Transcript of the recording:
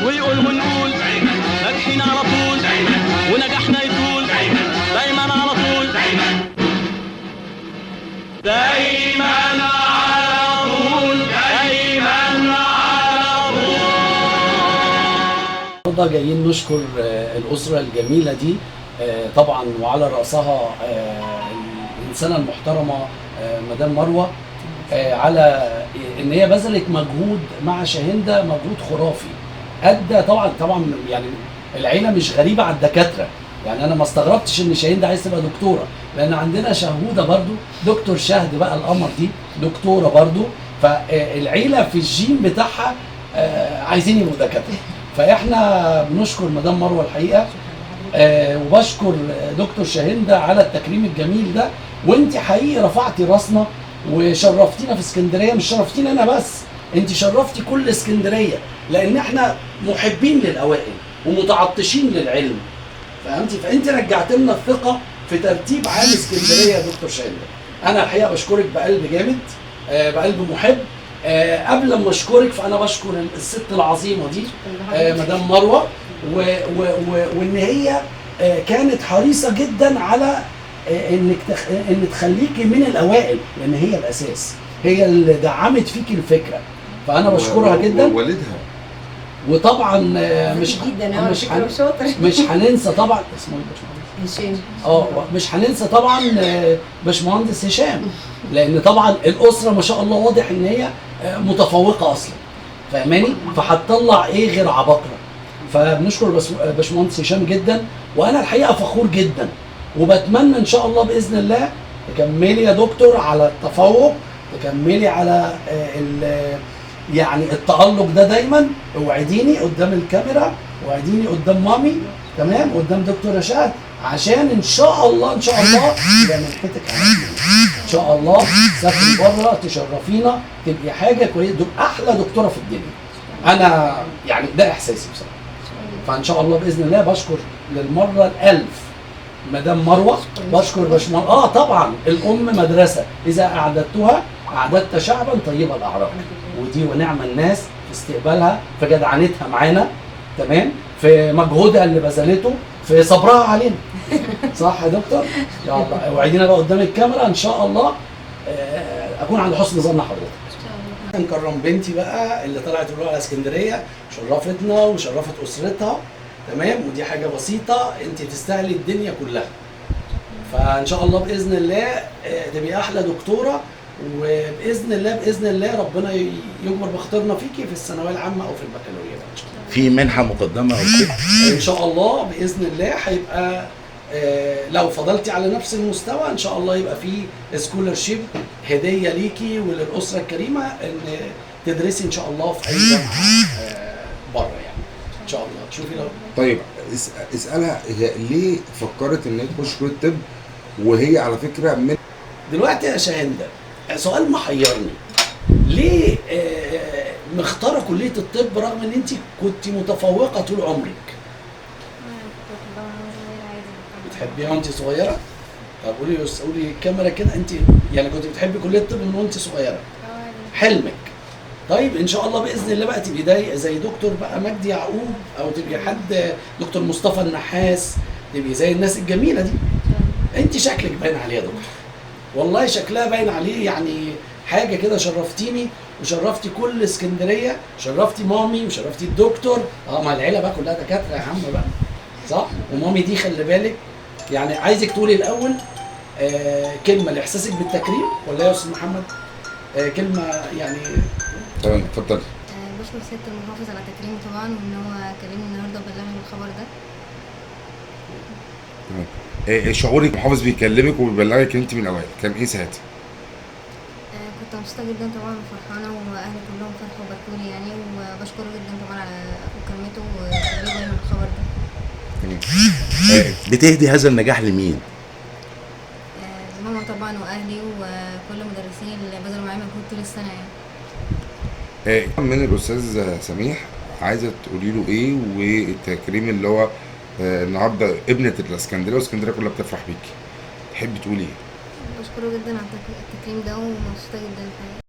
ويقول ونقول ناجحين على طول، ونجاحنا يطول دايما على طول، دايما على طول، دايما على طول. النهارده جايين نشكر الأسرة الجميلة دي طبعا، وعلى رأسها الإنسانة المحترمة مدام مروة، على إن هي بذلت مجهود مع شاهندة، مجهود خرافي أدى طبعا يعني العيلة مش غريبة على الدكاترة. يعني أنا ما استغربتش إن شاهندة عايز تبقى دكتورة، لأن عندنا شهودة برضو، دكتور شهد بقى القمر دي دكتورة برضو، فالعيلة في الجين بتاعها عايزين يبقوا دكاترة. فاحنا بنشكر مدام مروه الحقيقه، وبشكر دكتور شاهندة على التكريم الجميل ده. وانت حقيقي رفعتي راسنا وشرفتينا في اسكندريه، مش شرفتينا انا بس، انت شرفتي كل اسكندريه، لان احنا محبين للاوائل ومتعطشين للعلم، فهمتي؟ فانت رجعت لنا الثقه في ترتيب عام اسكندريه يا دكتور شاهندة. انا الحقيقه بشكرك بقلب جامد، بقلب محب. قبل ما اشكرك فانا بشكر الست العظيمه دي مدام مروه، وان هي كانت حريصه جدا على ان تخليكي من الاوائل، لان هي الاساس، هي اللي دعمت فيكي الفكره، فانا بشكرها جدا. ووالدها وطبعا مش هننسى طبعا اسمه هشام. مش هننسى طبعا باشمهندس هشام، لان طبعا الاسره ما شاء الله واضح ان هي متفوقه اصلا، فاهماني؟ فهتطلع ايه غير عباقره. فبنشكر باشمهندس هشام جدا، وانا الحقيقه فخور جدا، وبتمنى ان شاء الله باذن الله تكملي يا دكتور على التفوق، تكملي على يعني التألق ده دايما. اوعديني قدام الكاميرا، اوعديني قدام مامي، تمام، قدام دكتور رشاد، عشان ان شاء الله يبقى منحتك ان شاء الله تسافري بره تشرفينا، تبقي حاجه كويسه، دول احلى دكتوره في الدنيا. انا يعني ده احساسي بصراحه. فان شاء الله باذن الله بشكر للمره الالف مدام مروه، بشكر باشمهندس طبعا الام مدرسه، اذا اعددتها اعددت شعبا طيب الاعراق، ودي ونعم الناس في استقبالها، في جدعنتها معانا، تمام، في مجهودها اللي بذلته، في صبرها علينا. صح يا دكتور؟ يلا اوعدينا بقى قدام الكاميرا ان شاء الله اكون عند حسن ظن حضرتك. نكرم بنتي بقى اللي طلعت تقول على اسكندريه، شرفتنا وشرفت اسرتها، تمام، ودي حاجه بسيطه، انت تستاهلي الدنيا كلها. فان شاء الله باذن الله تبقي احلى دكتوره، وباذن الله ربنا يجبر بخاطرنا فيكي في الثانويه العامه او في البكالوريا ان شاء الله. في منحه مقدمه او كده ان شاء الله باذن الله هيبقى لو فضلتي على نفس المستوى ان شاء الله يبقى في سكولرشيب هديه ليكي وللاسره الكريمه ان تدرسي ان شاء الله في اي جامعه بره يعني ان شاء الله. تشوفي لو طيب اسالها هي ليه فكرت ان هي تخش كليه الطب، وهي على فكره من دلوقتي يا شاهندة سؤال محيرني، ليه مختاره كليه الطب رغم ان انت كنت متفوقه طول عمرك؟ بتحبيها وانت صغيره؟ طب قولي الكاميرا كده، انت يعني كنت بتحبي كليه الطب من وانت صغيره؟ حلمك. طيب ان شاء الله باذن الله بقى تبقي زي دكتور بقى مجدي يعقوب، او تبقي حد دكتور مصطفى النحاس، تبقي زي الناس الجميله دي. انت شكلك باين عليه يا دكتور، والله شكلها باين عليه، يعني حاجه كده شرفتيني وشرفتي كل اسكندريه، شرفتي مامي وشرفتي الدكتور. ما العيله بقى كلها دكاتره يا عم بقى، صح؟ ومامي دي خلي بالك. يعني عايزك تقولي الاول كلمه لاحساسك بالتكريم، ولا يا استاذ محمد كلمه يعني؟ تمام اتفضلي. بشكر سياده المحافظ على تكريمه طبعا، وان هو كلمني النهارده وبلغني بالخبر ده. تمام. شعورك المحافظ بيكلمك وبيبلغك انت من الاوائل كان ايه ساعتها؟ كنت مبسوطه جدا طبعا وفرحانه، واهلي كلهم فرحوا وباركولي يعني، وبشكره جدا طبعا على مكالمته وتبليغه من الخبر ده. تمام. بتهدي هذا النجاح لمين؟ ماما طبعا واهلي وكل المدرسين اللي بذلوا معايا مجهود طول السنه يعني. من الاستاذ سميح عايزه تقولي له ايه، والتكريم اللي هو النهارده ابنه الاسكندريه واسكندريه كلها بتفرح بيكي، تحبي تقولي ايه؟ بشكره جدا على التكريم ده، ومبسوطه جدا الحقيقه.